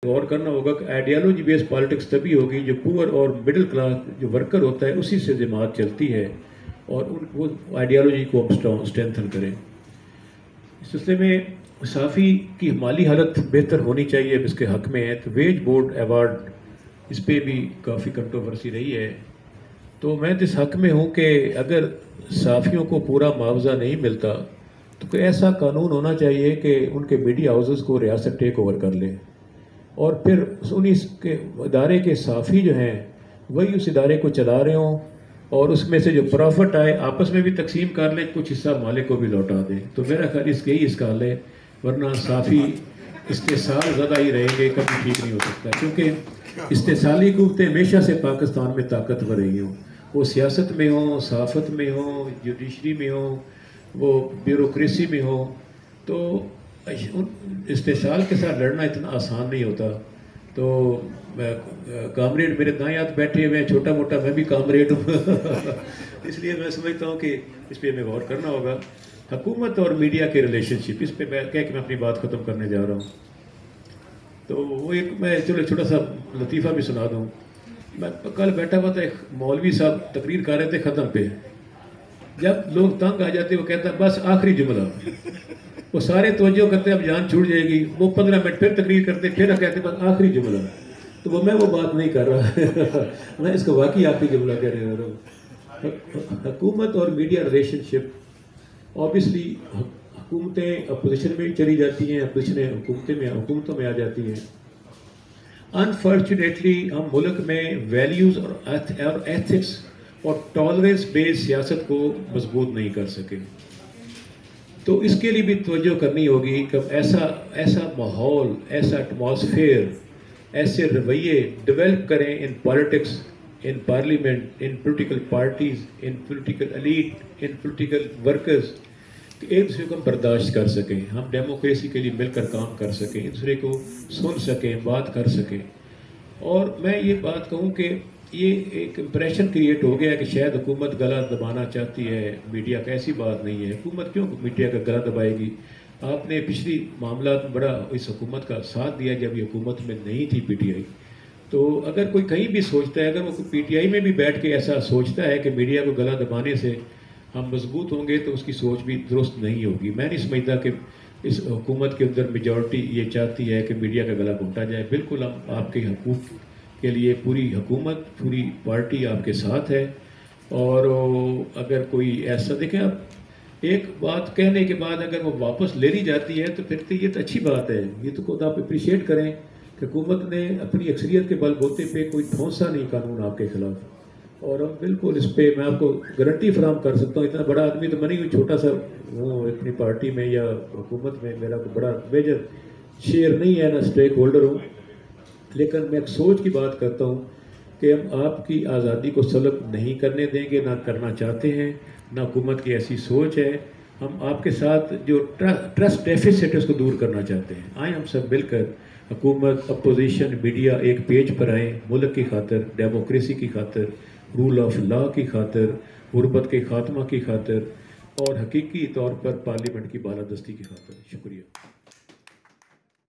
غور کرنا ہوگا کہ آئیڈیالوجی بیس پالیٹکس تبھی ہوگی جو پور اور مڈل کلاس جو ورکر ہوتا ہے اسی سے جماعت چلتی ہے اور وہ آئیڈیالوجی کو اسٹرینتھن کریں۔ اس سلسلے میں صحافی کی مالی حالت بہتر ہونی چاہیے اب اس کے حق میں ہے، تو ویج بورڈ ایوارڈ اس پہ بھی کافی کنٹروورسی رہی ہے۔ تو میں اس حق میں ہوں کہ اگر صحافیوں کو پورا معاوضہ نہیں ملتا تو کوئی ایسا قانون ہونا چاہیے کہ ان کے میڈیا ہاؤسز کو ریاست ٹیک اوور کر لے، اور پھر انہیں کے ادارے کے صحافی جو ہیں وہی اس ادارے کو چلا رہے ہوں، اور اس میں سے جو پروفٹ آئے آپس میں بھی تقسیم کر لیں، کچھ حصہ مالک کو بھی لوٹا دیں۔ تو میرا خیال اس کا حل ہے، ورنہ صحافی استحصال زیادہ ہی رہیں گے، کبھی ٹھیک نہیں ہو سکتا، کیونکہ استحصالی قوتیں ہمیشہ سے پاکستان میں طاقتور رہی ہوں، وہ سیاست میں ہوں، صحافت میں ہوں، جوڈیشری میں ہوں، وہ بیوروکریسی میں ہوں، تو استحصال کے ساتھ لڑنا اتنا آسان نہیں ہوتا۔ تو کامریڈ میرے دائیں ہاتھ بیٹھے ہوئے ہیں، چھوٹا موٹا میں بھی کامریڈ ہوں اس لیے میں سمجھتا ہوں کہ اس پہ ہمیں غور کرنا ہوگا۔ حکومت اور میڈیا کے ریلیشن شپ، اس پہ میں اپنی بات ختم کرنے جا رہا ہوں۔ تو وہ ایک میں چلو چھوٹا سا لطیفہ بھی سنا دوں۔ میں کل بیٹھا ہوا تھا، ایک مولوی صاحب تقریر کر رہے تھے ختم پہ، جب لوگ تنگ آ جاتے وہ کہتا بس آخری جملہ، وہ سارے توجہ کرتے اب جان چھوٹ جائے گی، وہ 15 منٹ پھر تقریر کرتے، پھر کہتے بس آخری جملہ۔ تو میں وہ بات نہیں کر رہا میں اس کو واقعی آخری جملہ کہہ رہا ہوں۔ حکومت اور میڈیا ریلیشن شپ، اوبیسلی حکومتیں اپوزیشن میں چلی جاتی ہیں، اپوزیشنیں حکومتوں میں آ جاتی ہیں۔ انفارچونیٹلی ہم ملک میں ویلیوز اور ایتھکس اور ٹالرنس بیس سیاست کو مضبوط نہیں کر سکے، تو اس کے لیے بھی توجہ کرنی ہوگی کہ ایسا ماحول، ایسا ایٹماسفیئر، ایسے رویے ڈیولپ کریں in politics, in parliament, in political parties, in political elite, in political workers, کہ ایک دوسرے کو ہم برداشت کر سکیں، ہم ڈیموکریسی کے لیے مل کر کام کر سکیں، ایک دوسرے کو سن سکیں، بات کر سکیں۔ اور میں یہ بات کہوں کہ یہ ایک امپریشن کریٹ ہو گیا کہ شاید حکومت گلا دبانا چاہتی ہے میڈیا کا، ایسی بات نہیں ہے۔ حکومت کیوں میڈیا کا گلا دبائے گی؟ آپ نے پچھلی معاملات میں بڑا اس حکومت کا ساتھ دیا جب یہ حکومت میں نہیں تھی پی ٹی آئی۔ تو اگر کوئی کہیں بھی سوچتا ہے، اگر وہ پی ٹی آئی میں بھی بیٹھ کے ایسا سوچتا ہے کہ میڈیا کو گلا دبانے سے ہم مضبوط ہوں گے، تو اس کی سوچ بھی درست نہیں ہوگی۔ میں نہیں سمجھتا کہ اس حکومت کے اندر میجورٹی یہ چاہتی ہے کہ میڈیا کا گلا گھونٹا جائے۔ بالکل ہم آپ کے حقوق کے لیے پوری حکومت، پوری پارٹی آپ کے ساتھ ہے، اور اگر کوئی ایسا دیکھیں، آپ ایک بات کہنے کے بعد اگر وہ واپس لے لی جاتی ہے تو پھر تو یہ تو اچھی بات ہے، یہ تو خود آپ اپریشیٹ کریں کہ حکومت نے اپنی اکثریت کے بل بوتے پہ کوئی ٹھونسا نہیں قانون آپ کے خلاف، اور ہم بالکل اس پہ میں آپ کو گارنٹی فراہم کر سکتا ہوں۔ اتنا بڑا آدمی تو میں نہیں ہوں، چھوٹا سا ہوں اپنی پارٹی میں یا حکومت میں، میرا کوئی بڑا میجر شیئر نہیں ہے، نہ اسٹیک ہولڈر ہوں، لیکن میں ایک سوچ کی بات کرتا ہوں کہ ہم آپ کی آزادی کو سلب نہیں کرنے دیں گے، نہ کرنا چاہتے ہیں، نہ حکومت کی ایسی سوچ ہے۔ ہم آپ کے ساتھ جو ٹرسٹ ڈیفیسٹ ہے اس کو دور کرنا چاہتے ہیں۔ آئیں ہم سب مل کر، حکومت، اپوزیشن، میڈیا، ایک پیج پر آئیں، ملک کی خاطر، ڈیموکریسی کی خاطر، رول آف لا کی خاطر، غربت کے خاتمہ کی خاطر، اور حقیقی طور پر پارلیمنٹ کی بالادستی کی خاطر۔ شکریہ۔